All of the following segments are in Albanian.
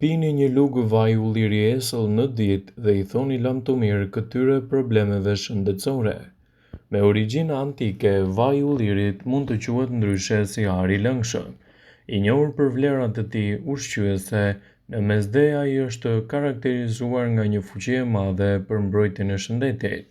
Pini një lugë vaj ulliri esëll në ditë dhe I thoni lamtomir këtyre problemeve shëndetësore. Me origjinë antike, vaj ullirit mund të quhet ndryshe si ari I lëngshëm. I njohur për vlerat e tij ushqyese, në mesdhe ai është karakterizuar nga një fuqi e madhe për mbrojtjen e shëndetit.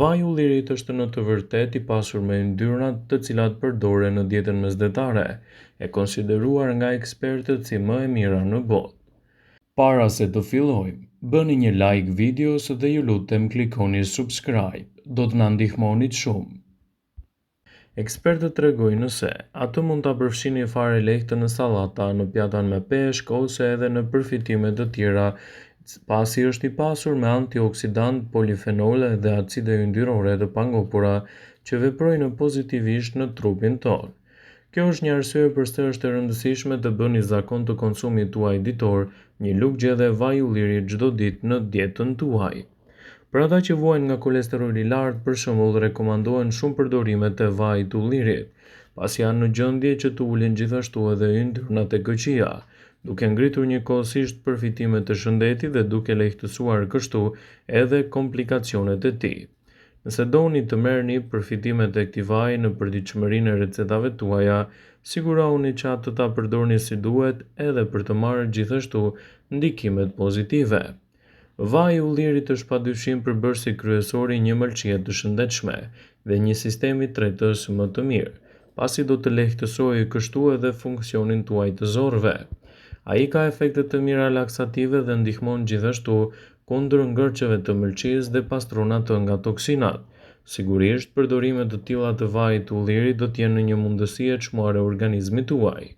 Vaji I ullirit është në të vërtetë I pasur me yndyrna të cilat përdoren në dietën mesdhetare, e konsideruar nga ekspertët si më e mira në botë. Para se të fillojmë, bëni një like videos dhe ju lutem klikoni subscribe, do të na ndihmonit shumë. Ekspertët tregojnë se atë mund ta përfshini fare lehtë në sallata, në pjatan me peshk ose edhe në përfitime të tjera, pasi është I pasur me antioksidant, polifenole dhe acide yndyrore të pangopura që veprojnë pozitivisht në trupin tonë. Kjo është një arsye pse është e rëndësishme të bëni zakon të konsumit tuaj ditor një lugë gjedhe vaj ulliri çdo ditë në dietën tuaj. Për ata që vuajnë nga kolesteroli I lartë, për shembull, rekomandohen shumë përdorimet e vajit të ullirit, pasi janë në gjendje që të ulin gjithashtu edhe yndyrnat e këqija, duke ngritur njëkohësisht përfitimet e shëndetit dhe duke lehtësuar kështu edhe komplikacionet e tij. Nëse doni të merrni përfitimet e këtij vaji në përditshmërinë e recetave tuaja, sigurohuni që atë ta përdorni si duhet edhe për të marrë gjithashtu ndikimet pozitive. Vaji I ullirit është padyshim përbërësi kryesor I një mëlçie të shëndetshme dhe një sistemi tretës më të mirë, pasi do të lehtësojë kështu edhe funksionin tuaj të zorrëve. Ai ka efekte të mira laksative dhe ndihmon gjithashtu kundër ngërçeve të mëlçisë dhe pastron atë nga toksinat. Sigurisht, përdorime të tilla të vajit të ullirit do të jenë në një mundësi e çmuar e organizmit tuaj.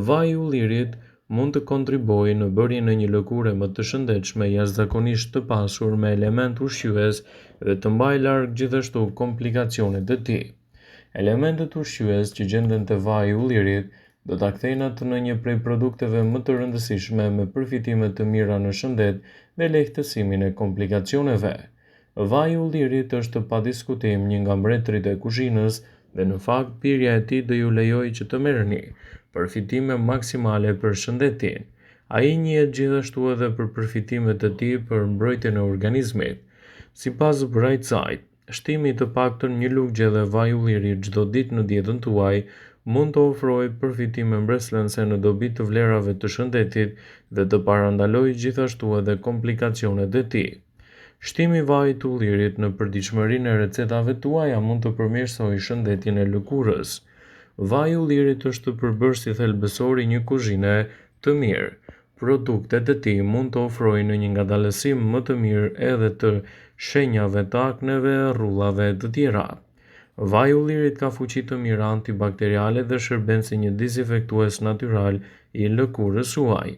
Vaji I ullirit mund të kontribuojë në bërjen e një lëkure më të shëndetshme, jashtëzakonisht të pasur me element ushqyes dhe të mbajë larg gjithashtu komplikacionet e tij. Elementet ushqyes që gjenden te vaji I ullirit do ta kthejnë atë në një prej produkteve më të rëndësishme me përfitime të mira në shëndet dhe lehtësimin e komplikacioneve. Vaji I ullirit është pa diskutim një nga mbretërit e kuzhinës dhe në fakt pirja e tij do ju lejojë që të merrni përfitime maksimale për shëndetin. Ai njihet gjithashtu edhe për përfitimet e tij për mbrojtjen e organizmit. Sipas Bright Side, shtimi I të paktën një lugë gjedhe vaj ulliri çdo ditë në dietën tuaj mund të ofrojë përfitime mbreslënse në dobi të vlerave të shëndetit dhe të parandalojë gjithashtu edhe komplikacionet e tij. Shtimi I vajit të ullirit në përditshmërinë e recetave tuaja mund të përmirësojë shëndetin e lëkurës. Vaji I ullirit është përbërësi thelbësor I një kuzhine të mirë. Produktet e tij mund të ofrojnë një ngadalësim më të mirë edhe të shenjave të akneve e rrullave të tjera. Vaji I ullirit ka fuqi të mira antibakteriale dhe shërben si një dezinfektues natyral I lëkurës suaj.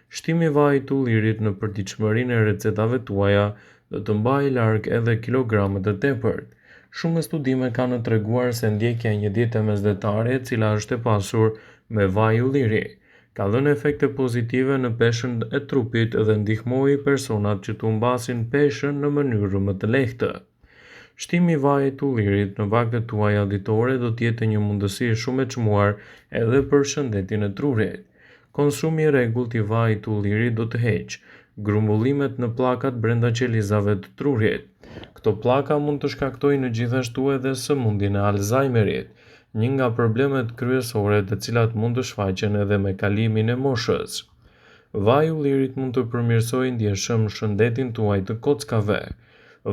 Shtimi I vajit të ullirit në përditshmërinë e recetave tuaja do të mbajë larg edhe kilograme të tepërt. Shumë studime kanë treguar se ndjekja e një diete mesdhetare e cila është e pasur me vaj ulliri ka dhënë efekte pozitive në peshën e trupit dhe ndihmoi personat që të humbasin peshën në mënyrë më të lehtë. Shtimi I vajit të ullirit në vaktet tuaja ditore do të jetë një mundësi shumë e çmuar edhe për shëndetin e trurit. Konsumi I rregullt I vajit të ullirit do të heqë grumbullimet në pllakat brenda qelizave të trurit. Këto pllaka mund të shkaktojnë gjithashtu edhe sëmundjen e Alzheimerit, një nga problemet kryesore të cilat mund të shfaqen edhe me kalimin e moshës. Vaji I ullirit mund të përmirësojë ndjeshëm shëndetin tuaj të kockave.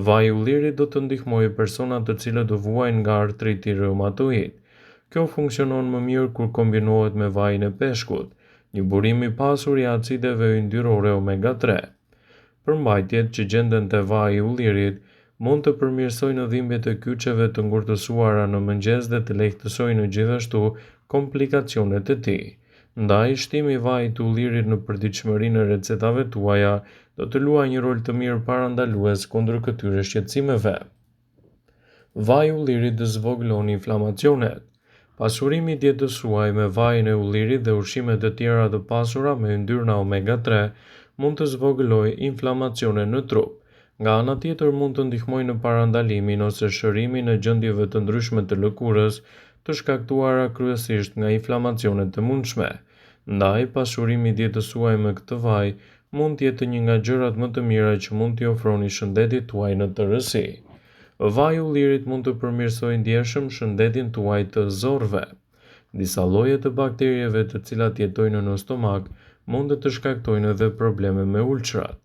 Vaji I ullirit do të ndihmojë persona të cilët do vuajnë nga artriti reumatoid. Kjo funksionon më mirë kur kombinohet me vajin e peshkut, një burim I pasur I acideve yndyrore omega 3. Përmbajtjet që gjenden te vaji I ullirit mund të përmirësojnë dhimbjet e kyçeve të ngurtësuara në mëngjes dhe të lehtësojnë gjithashtu komplikacionet e tij. Ndaj, shtimi I vajit të ullirit në përditshmërinë e recetave tuaja do të luajë një rol të mirë parandalues kundër këtyre shqetësimeve. Vaji I ullirit zvogëlon inflamacionet. Pasurimi I dietës suaj me vajin e ullirit dhe ushqimet e tjera të pasura me yndyrna omega 3 mund të zvogëlojë inflamacione në trup. Nga ana tjetër mund të ndihmojë në parandalimin ose shërimin e gjendjeve të ndryshme të lëkurës, të shkaktuara kryesisht nga inflamacionet të mundshme. Ndaj, pasurimi i dietës suaj me këtë vaj mund të jetë një nga gjërat më të mira që mund t'i ofroni shëndetit tuaj në tërësi. Vaji i ullirit mund të përmirësojë ndjeshëm shëndetin tuaj të zorrve. Disa lloje të bakterieve të cilat jetojnë në stomak mund të shkaktojnë edhe probleme me ulçrat,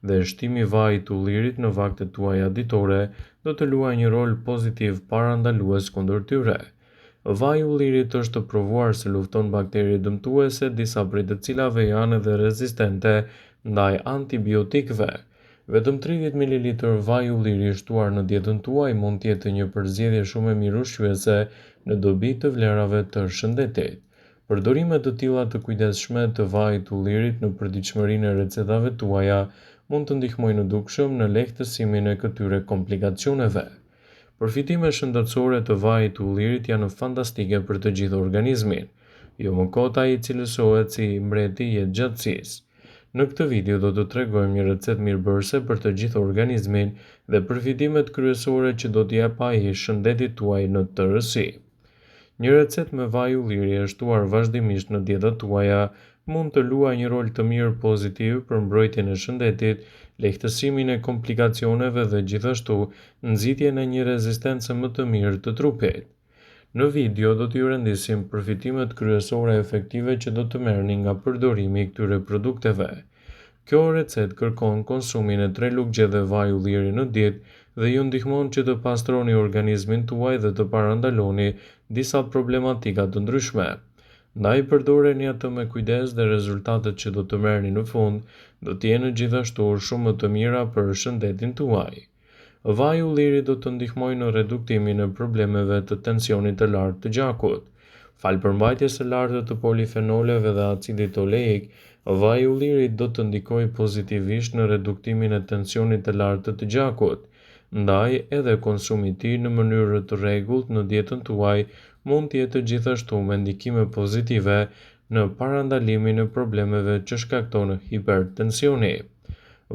dhe shtimi i vajit të ullirit në vaktet tuaja ditore do të luajë një rol pozitiv parandalues kundër tyre. Vaji i ullirit është provuar se lufton bakteri dëmtuese, disa prej të cilave janë edhe rezistente ndaj antibiotikëve. Vetëm 30 ml vaj ulliri shtuar në dietën tuaj mund të jetë një përzgjedhje shumë e mirë ushqyese në dobi të vlerave të shëndetit. Përdorime të tilla të kujdesshme të vajit të ullirit në përditshmërinë e recetave tuaja mund të ndihmojnë në dukshëm në lehtësimin e këtyre komplikacioneve. Përfitimet shëndetësore të vajit të ullirit janë fantastike për të gjithë organizmin. Jo më kot ai cilësohet si mbreti i jetëgjatësisë. Në këtë video do të tregojmë një recetë mirëbërëse për të gjithë organizmin dhe përfitimet kryesore që do t'i jap ai shëndetit tuaj në tërësi. Një recetë me vaj ulliri e shtuar vazhdimisht në dietat tuaja mund të luajë një rol të mirë pozitiv për mbrojtjen e shëndetit, lehtësimin e komplikacioneve dhe gjithashtu nxitjen e një rezistence më të mirë të trupit. Në video do t'ju rendisim përfitimet kryesore efektive që do të merrni nga përdorimi i këtyre produkteve. Kjo recetë kërkon konsumin e 3 lugje vaj ulliri në ditë dhe ju ndihmon që të pastroni organizmin tuaj dhe të parandaloni disa problematika të ndryshme. Ndaj përdoreni atë me kujdes dhe rezultatet që do të merrni në fund do të jenë gjithashtu shumë më të mira për shëndetin tuaj. Vaji i ullirit do të ndihmojë në reduktimin e problemeve të tensionit të lartë të gjakut. Falë përmbajtjes së lartë të polifenoleve dhe acidit oleik, vaji i ullirit do të ndikojë pozitivisht në reduktimin e tensionit të lartë të gjakut. Ndaj, edhe konsumi i tij në mënyrë të rregullt në dietën tuaj mund të jetë gjithashtu me ndikime pozitive në parandalimin e problemeve që shkakton hipertensioni.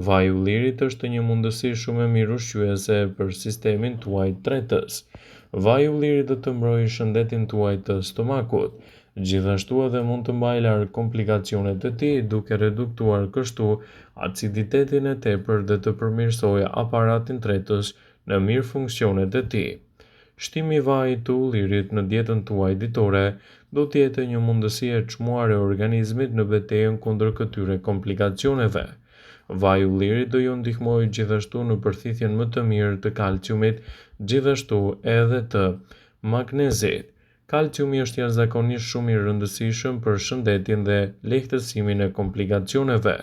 Vaji i ullirit është një mundësi shumë e mirë ushqyese për sistemin tuaj tretës. Vaji i ullirit do të mbrojë shëndetin tuaj të stomakut. Gjithashtu edhe mund të mbajë larg komplikacionet e tij duke reduktuar kështu aciditetin e tepër dhe të përmirësojë aparatin tretës në mirë funksionet e tij. Shtimi i vajit të ullirit në dietën tuaj ditore do të jetë një mundësi e çmuar e organizmit në betejën kundër këtyre komplikacioneve. Vaji i ullirit do ju ndihmojë gjithashtu në përthithjen më të mirë të kalciumit, gjithashtu edhe të magnezit. Kalciumi është jashtëzakonisht shumë i rëndësishëm për shëndetin dhe lehtësimin e komplikacioneve.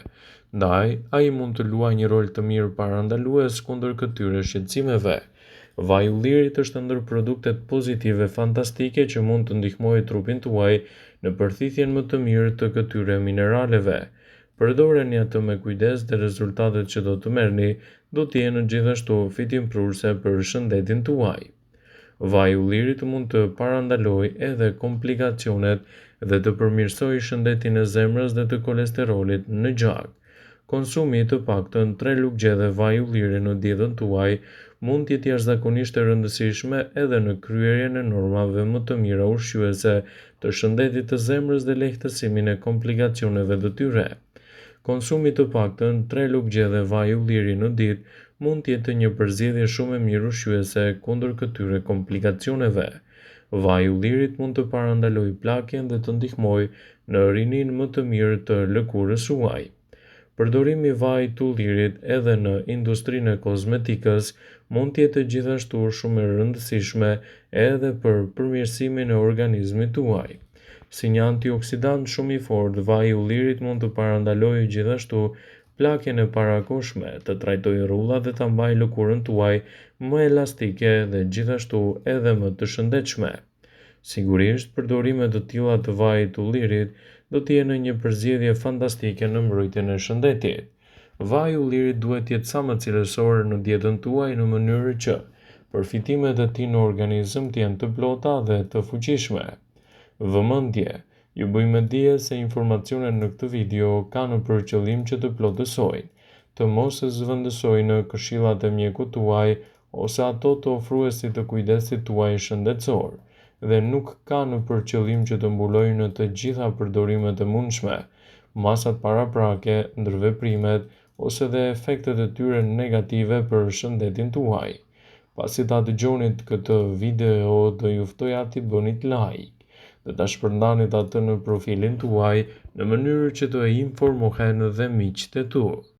Ndaj, ai mund të luajë një rol të mirë parandalues kundër këtyre shqetësimeve. Vaji i ullirit është ndër produktet pozitive fantastike që mund të ndihmojë trupin tuaj në përthithjen më të mirë të këtyre mineraleve. Përdoreni atë me kujdes dhe rezultatet që do të merrni do të jenë gjithashtu fitimprurse për shëndetin tuaj. Vaji i ullirit mund të parandalojë edhe komplikacionet dhe të përmirësojë shëndetin e zemrës dhe të kolesterolit në gjak. Konsumi i të paktën 3 lugje vaj ulliri në dietën tuaj mund të jetë jashtëzakonisht e rëndësishme edhe në kryerjen e normave më të mira ushqyese të shëndetit të zemrës dhe lehtësimin e komplikacioneve të tyre. Konsumi i të paktën 3 lugje vaj ulliri në ditë mund të jetë një përzgjedhje shumë e mirë ushqyese kundër këtyre komplikacioneve. Vaji i ullirit mund të parandalojë plakjen dhe të ndihmojë në rinin më të mirë të lëkurës suaj. Përdorimi i vajit të ullirit edhe në industrinë e kozmetikës mund të jetë gjithashtu shumë e rëndësishme edhe për përmirësimin e organizmit tuaj. Si një antioksidant shumë i fortë, vaji i ullirit mund të parandalojë gjithashtu plakjen e parakohshme, të trajtojë rrullat dhe ta mbajë lëkurën tuaj më elastike dhe gjithashtu edhe më të shëndetshme. Sigurisht, përdorimet të tilla të vajit të ullirit do të jenë një përzgjedhje fantastike në mbrojtjen e shëndetit. Vaji i ullirit duhet të jetë sa më cilësor në dietën tuaj në mënyrë që përfitimet e tij në organizëm të jenë të plota dhe të fuqishme. Vëmendje, ju bëjmë dije se informacionet në këtë video kanë për qëllim që të plotësojnë, të mos e zëvendësojnë këshillat e mjekut tuaj ose ato të ofruesit të kujdesit tuaj shëndetësor. dhe nuk ka në përqëllim që të mbulojë në të gjitha përdorimet e mundshme, masat paraprake, ndërveprimet ose dhe efektet e tyre negative për shëndetin tuaj. Pasi ta dëgjoni këtë video, do ju ftoja t'i bënit like dhe ta shpërndanit atë në profilin tuaj në mënyrë që të informohen dhe miqtë e tu.